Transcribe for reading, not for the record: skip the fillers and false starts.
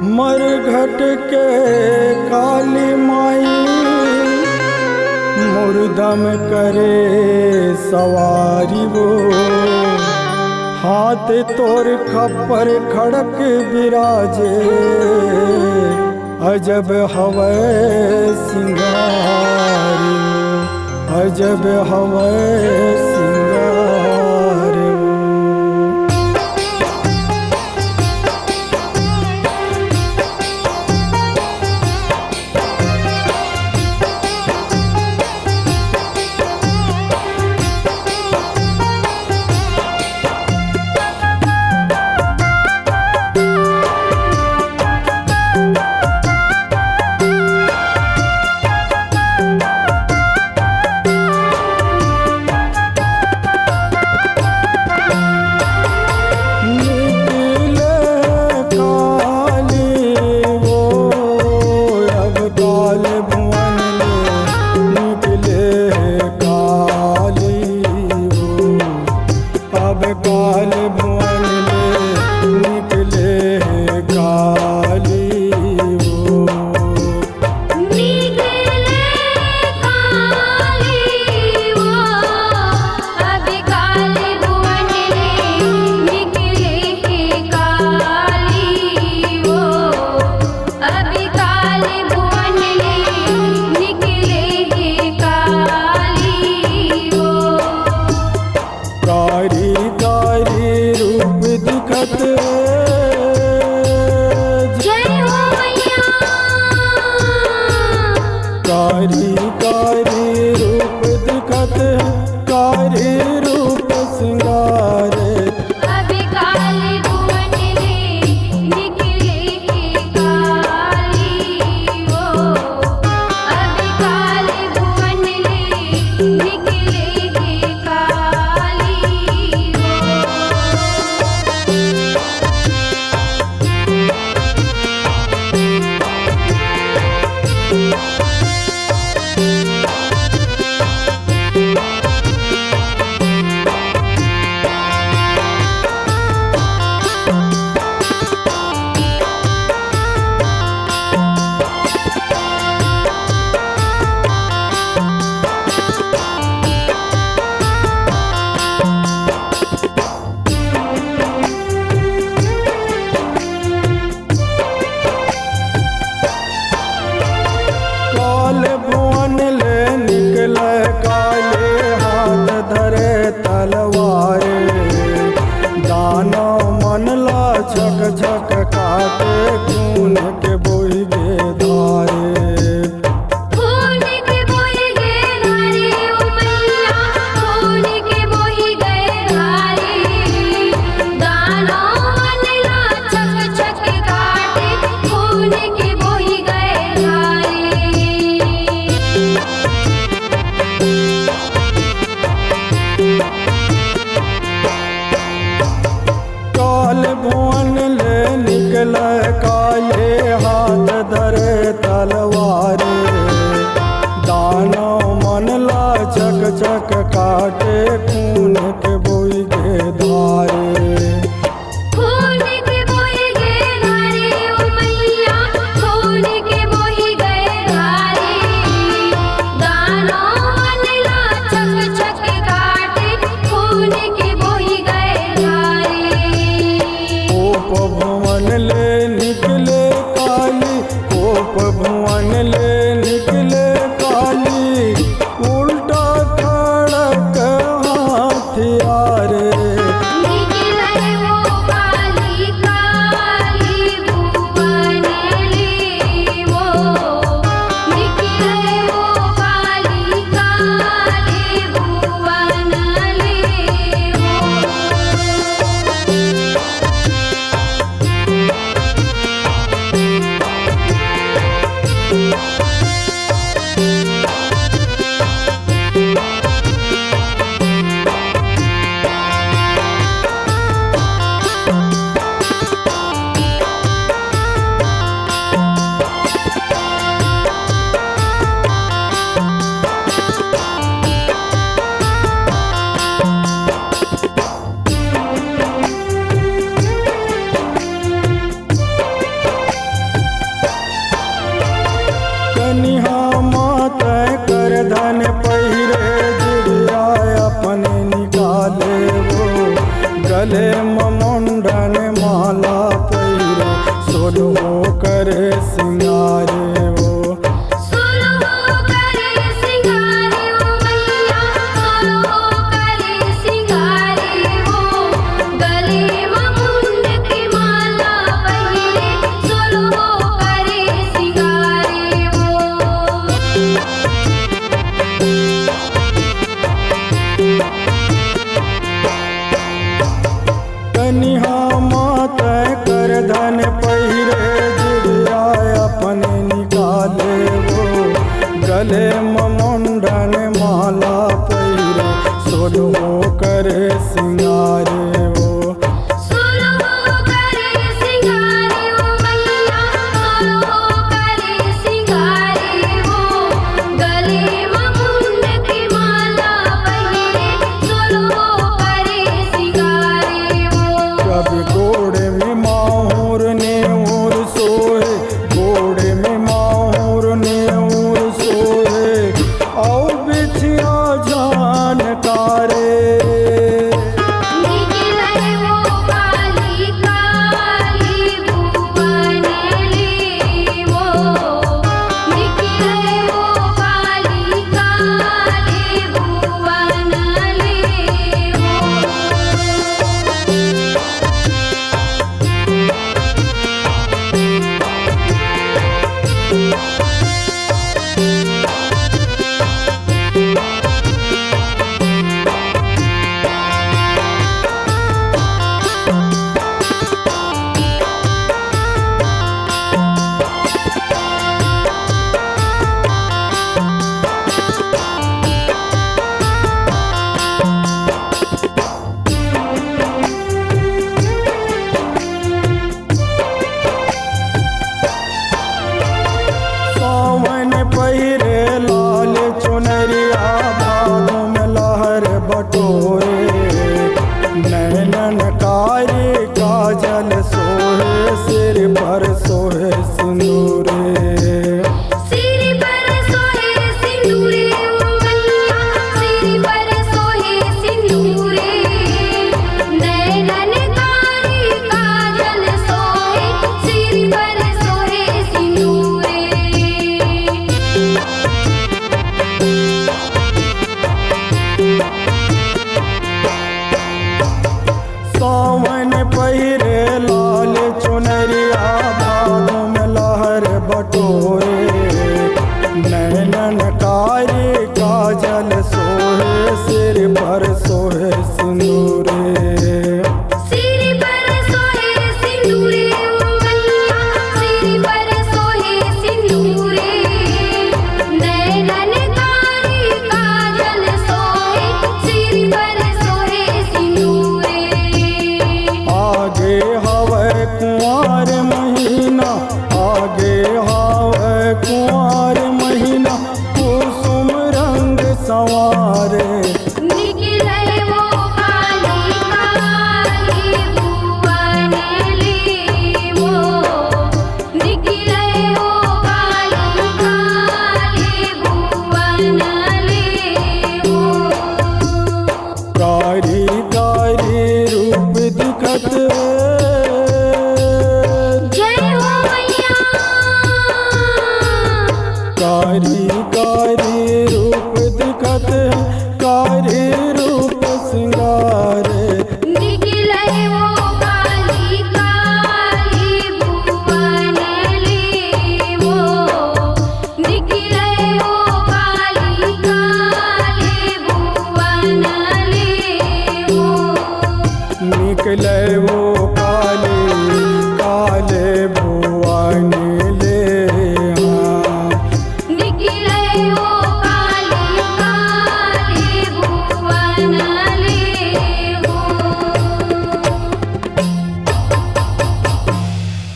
मरघट के काली माई मुर्दम करे सवारी वो, हाथ तोर खप्पर खड़क बिराजे, अजब हवै सिंगारी, अजब हवै सिंगारी। काल भुवन ले निकले काली वो, निकले काली वो, अब काल भुवन ले निकले काली वो, अब काल भुवन ले निकले काली वो। कारी कारी रूप दिखत जय हो मैया। कारी कारी रूप दिखत, कारी रूप सिंगारे, अब काल भुवन ले निकले काली वो, अब काल भुवन ले निकले काली वो। काल भुवन ले निकले काले, हाथ धरे तलवारे, दाना मनला झक झक काटे, खून के बोहि गे धारे। खून के बोहि गए धारे ओ मैया, खून के बोहि गए धारे, दाना मनला छक छक काटे, खून के बोहि गए धारे। काल भुवन ले निकले काले, हो करे सिंगारे वो। सोलो करे सिंगारे ओ मैया सोलो करे सिंगारे हो गले में मुंड की माला पहिरे सोलो करे सिंगारे हो। कनिहा मात कर धन पहिरे जिरिया अपने निकाले वो। गले में मुंडन माला पहिरे सोलो करे सिंगारे वो। सोलो करे सिंगारे ओ मैया सोलो करे सिंगारे हो गले में मुंड की माला पहिरे सोलो करे सिंगारे हो। कभी गोड़े में माहौर ने और सोए गोड़े में माहौर ने और सोए और बिछिया जान कारे। निकले वो काली काली भुवन ले वो निकले वो काली काली भुवन ले वो। सावन पहिरे लाल चुनरिया भादों में लहर बटोरे। नैनन कारी काजल सोहे सिर पर सोहे सिंदूरे। सिर पर सोहे सिंदूरे ओ मैया सिर पर सोहे सिंदूरे नैनन कारी काजल सोहे सिर पर सोहे सिंदूरे। सावन पहिरे लाल चुनरिया भादों में लहर बटोरे। नैनन कारी काजल सोहे सिर पर सोहे सिंदूरे। सिर पर सोहे सिंदूरे ओ मैया सिर पर सोहे सिंदूरे नैनन कारी काजल सोहे सिर पर सोहे सिंदूरे। आगे हवे कुंवर